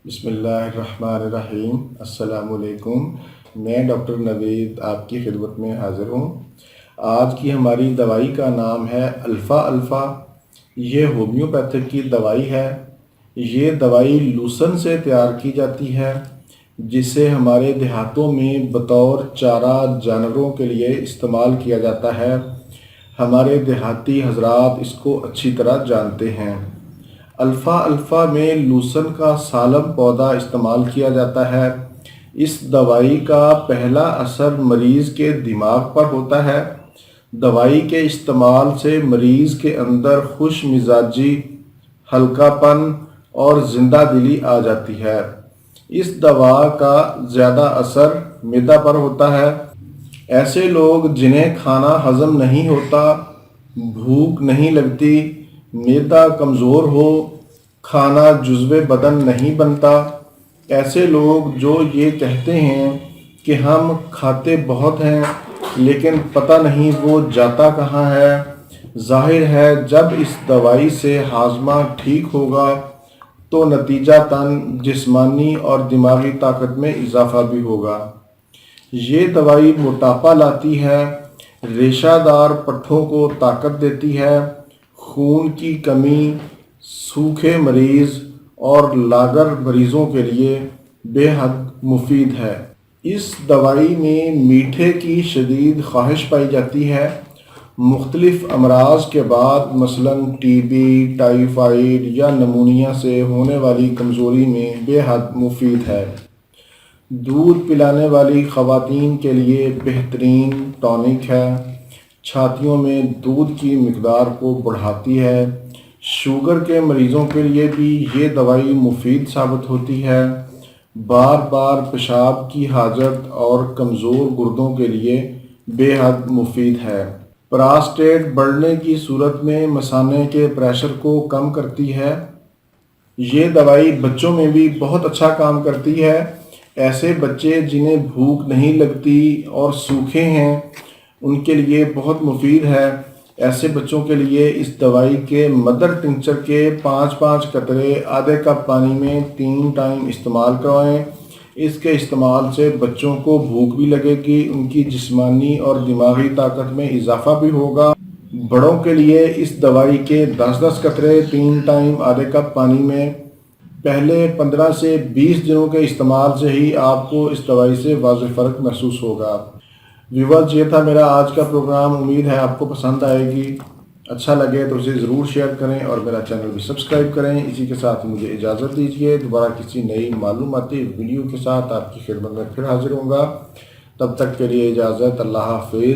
بسم اللہ الرحمن الرحیم۔ السلام علیکم۔ میں ڈاکٹر نوید آپ کی خدمت میں حاضر ہوں۔ آج کی ہماری دوائی کا نام ہے الفا۔ یہ ہومیوپیتھک کی دوائی ہے۔ یہ دوائی لوسن سے تیار کی جاتی ہے، جسے ہمارے دیہاتوں میں بطور چارہ جانوروں کے لیے استعمال کیا جاتا ہے۔ ہمارے دیہاتی حضرات اس کو اچھی طرح جانتے ہیں۔ الفا میں لوسن کا سالم پودا استعمال کیا جاتا ہے۔ اس دوائی کا پہلا اثر مریض کے دماغ پر ہوتا ہے۔ دوائی کے استعمال سے مریض کے اندر خوش مزاجی، ہلکا پن اور زندہ دلی آ جاتی ہے۔ اس دوا کا زیادہ اثر معدہ پر ہوتا ہے۔ ایسے لوگ جنہیں کھانا ہضم نہیں ہوتا، بھوک نہیں لگتی، معدہ کمزور ہو، کھانا جزو بدن نہیں بنتا، ایسے لوگ جو یہ کہتے ہیں کہ ہم کھاتے بہت ہیں لیکن پتہ نہیں وہ جاتا کہاں ہے، ظاہر ہے جب اس دوائی سے ہاضمہ ٹھیک ہوگا تو نتیجتاً جسمانی اور دماغی طاقت میں اضافہ بھی ہوگا۔ یہ دوائی موٹاپا لاتی ہے، ریشہ دار پٹھوں کو طاقت دیتی ہے، خون کی کمی، سوکھے مریض اور لاغر مریضوں کے لیے بے حد مفید ہے۔ اس دوائی میں میٹھے کی شدید خواہش پائی جاتی ہے۔ مختلف امراض کے بعد مثلاً ٹی بی، ٹائیفائیڈ یا نمونیا سے ہونے والی کمزوری میں بے حد مفید ہے۔ دودھ پلانے والی خواتین کے لیے بہترین ٹونک ہے۔ چھاتیوں میں دودھ کی مقدار کو بڑھاتی ہے۔ شوگر کے مریضوں کے لیے بھی یہ دوائی مفید ثابت ہوتی ہے۔ بار بار پیشاب کی حاجت اور کمزور گردوں کے لیے بے حد مفید ہے۔ پراسٹیٹ بڑھنے کی صورت میں مثانے کے پریشر کو کم کرتی ہے۔ یہ دوائی بچوں میں بھی بہت اچھا کام کرتی ہے۔ ایسے بچے جنہیں بھوک نہیں لگتی اور سوکھے ہیں، ان کے لیے بہت مفید ہے۔ ایسے بچوں کے لیے اس دوائی کے مدر ٹنکچر کے 5 قطرے آدھے کپ پانی میں 3 ٹائم استعمال کروائیں۔ اس کے استعمال سے بچوں کو بھوک بھی لگے گی، ان کی جسمانی اور دماغی طاقت میں اضافہ بھی ہوگا۔ بڑوں کے لیے اس دوائی کے 10 قطرے 3 ٹائم آدھے کپ پانی میں پہلے 15 سے 20 دنوں کے استعمال سے ہی آپ کو اس دوائی سے واضح فرق محسوس ہوگا۔ ویورز، یہ تھا میرا آج کا پروگرام۔ امید ہے آپ کو پسند آئے گی۔ اچھا لگے تو اسے ضرور شیئر کریں اور میرا چینل بھی سبسکرائب کریں۔ اسی کے ساتھ مجھے اجازت دیجیے، دوبارہ کسی نئی معلوماتی ویڈیو کے ساتھ آپ کی خدمت میں پھر حاضر ہوں گا۔ تب تک کے لیے اجازت، اللہ حافظ۔